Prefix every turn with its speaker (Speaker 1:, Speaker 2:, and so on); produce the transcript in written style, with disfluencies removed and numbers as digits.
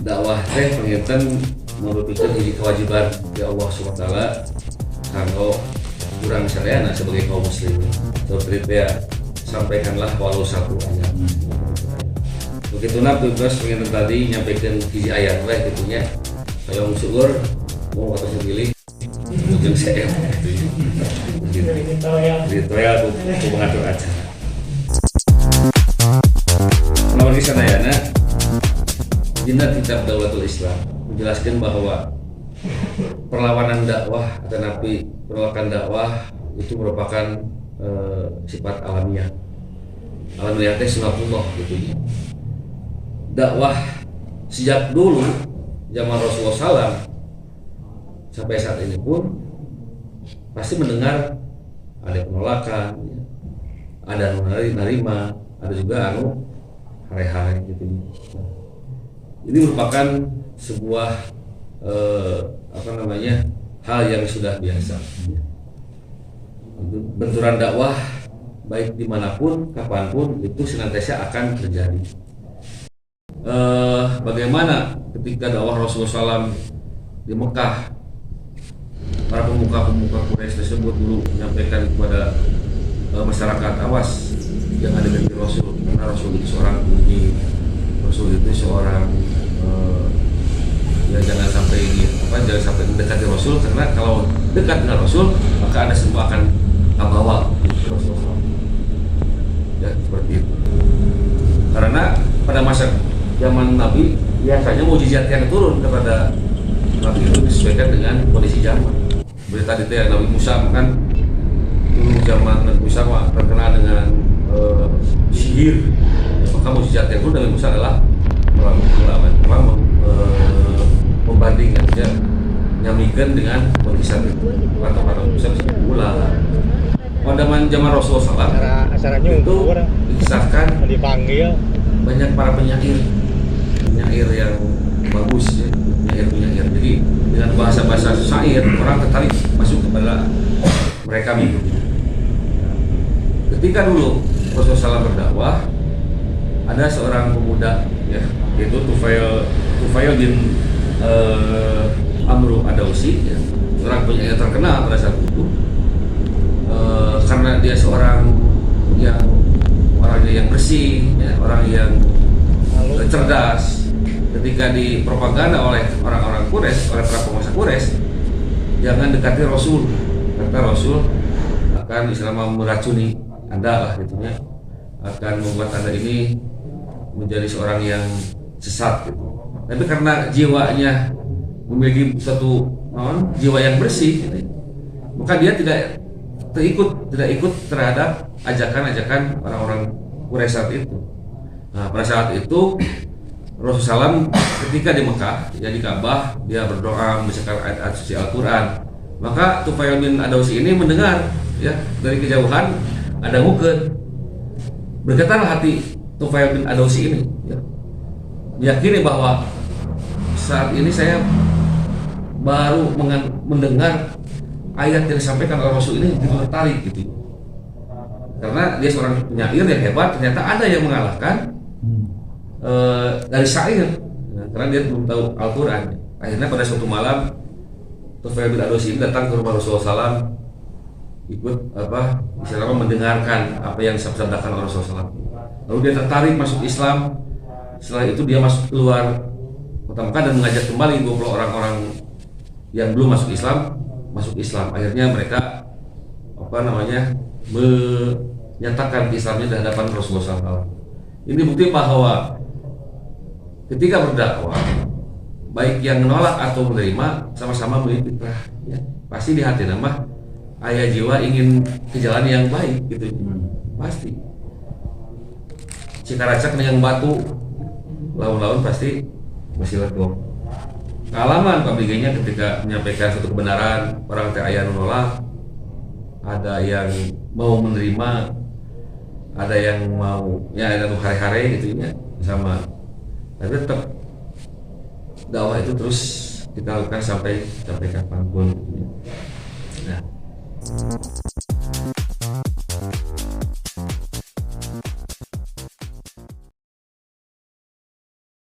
Speaker 1: dakwah teh penginten merupakan hiji kewajiban ya Allah SWT kanggo kurang sadayana sebagai kaum muslim. Seperti itu ya, sampaikanlah walau satu ayat. Begitu bebas penginten tadi nyampaikan hiji ayat lah gitunya. Kalau syukur mau atau pilih ujung saya gitu ya aku mengatur acara. Lawan di sana ya, dina kitab Daulatul Islam menjelaskan bahwa perlawanan dakwah atau nabi penolakan dakwah itu merupakan sifat alamiah. Alamiah teh sunatullah gitu. Dakwah sejak dulu zaman Rasulullah SAW sampai saat ini pun pasti mendengar ada penolakan, ada nerima, ada juga hari-hari gitu. Ini merupakan sebuah hal yang sudah biasa. Benturan dakwah baik dimanapun, kapanpun itu senantiasa akan terjadi. Bagaimana ketika dakwah Rasulullah SAW di Mekah, para pemuka Quraisy tersebut dulu menyampaikan kepada masyarakat, awas jangan dekati Rasul, karena Rasul itu seorang bunyi, Rasul itu seorang ya jangan sampai mendekati Rasul, karena kalau dekat dengan Rasul maka Anda semua akan terbawa Rasulullah. Ya seperti itu. Karena pada masa zaman Nabi biasanya mukjizat yang turun kepada Nabi itu disesuaikan dengan kondisi zaman. Berita tadi ya, Nabi Musa kan dulu zaman Nabi Musa terkenal dengan sihir. Maka mukjizat yang turun Nabi Musa adalah membandingkan ya, nyamikan dengan mukjizat itu. Kata-kata Musa bisa ulang. Pada zaman Rasulullah SAW itu dikisahkan
Speaker 2: dipanggil
Speaker 1: banyak para penyair yang bagus ya, penyair. Jadi dengan bahasa syair orang tertarik masuk kepada mereka mengikuti. Ketika dulu Rasulullah SAW berdakwah, ada seorang pemuda ya, yaitu Tufail bin Amru Ad-Dausi ya, seorang penyair terkenal pada saat itu. Karena dia seorang orangnya yang bersih ya, orang yang cerdas. Ketika dipropaganda oleh orang-orang Quraisy, oleh para penguasa Quraisy, jangan dekati Rasul, karena Rasul akan meracuni Anda lah gitunya, akan membuat Anda ini menjadi seorang yang sesat gitu. Tapi karena jiwanya memiliki satu jiwa yang bersih gitu, maka dia tidak ikut terhadap ajakan-ajakan orang-orang Quraisy saat itu. Nah, pada saat itu Rasulullah SAW ketika di Mekah, ya di Ka'bah, dia berdoa membacakan ayat-ayat suci Al-Quran. Maka Tufail bin Ad-Dausi ini mendengar ya dari kejauhan ada ngukut. Bergetarlah hati Tufail bin Ad-Dausi ini ya, meyakini bahwa saat ini saya baru mendengar ayat yang disampaikan oleh Rasul ini tertarik gitu. Karena dia seorang penyair yang hebat, ternyata ada yang mengalahkan dari syair, karena dia belum tahu Al-Quran. Akhirnya pada suatu malam Tufail bin Ad-Dausi datang ke rumah Rasulullah SAW, ikut mendengarkan apa yang disabdakan oleh Rasulullah SAW. Lalu dia tertarik masuk Islam. Setelah itu dia keluar kota Mekah dan mengajak kembali 20 orang-orang yang belum masuk Islam masuk Islam. Akhirnya mereka menyatakan Islamnya di hadapan Rasulullah SAW. Ini bukti bahwa ketika berdakwah, baik yang menolak atau menerima sama-sama memiliki fitrah ya. Pasti di hati nama ayah jiwa ingin ke jalan yang baik gitu. Pasti cikaracak dengan batu laun-laun pasti masih ledok. Pengalaman pabiganya ketika menyampaikan suatu kebenaran, orang teh aya menolak, ada yang mau menerima, ada yang mau ya ada hari-hari gitu ya sama. Tapi tetap dakwah itu terus kita lakukan sampai kapanpun gitu ya. Nah.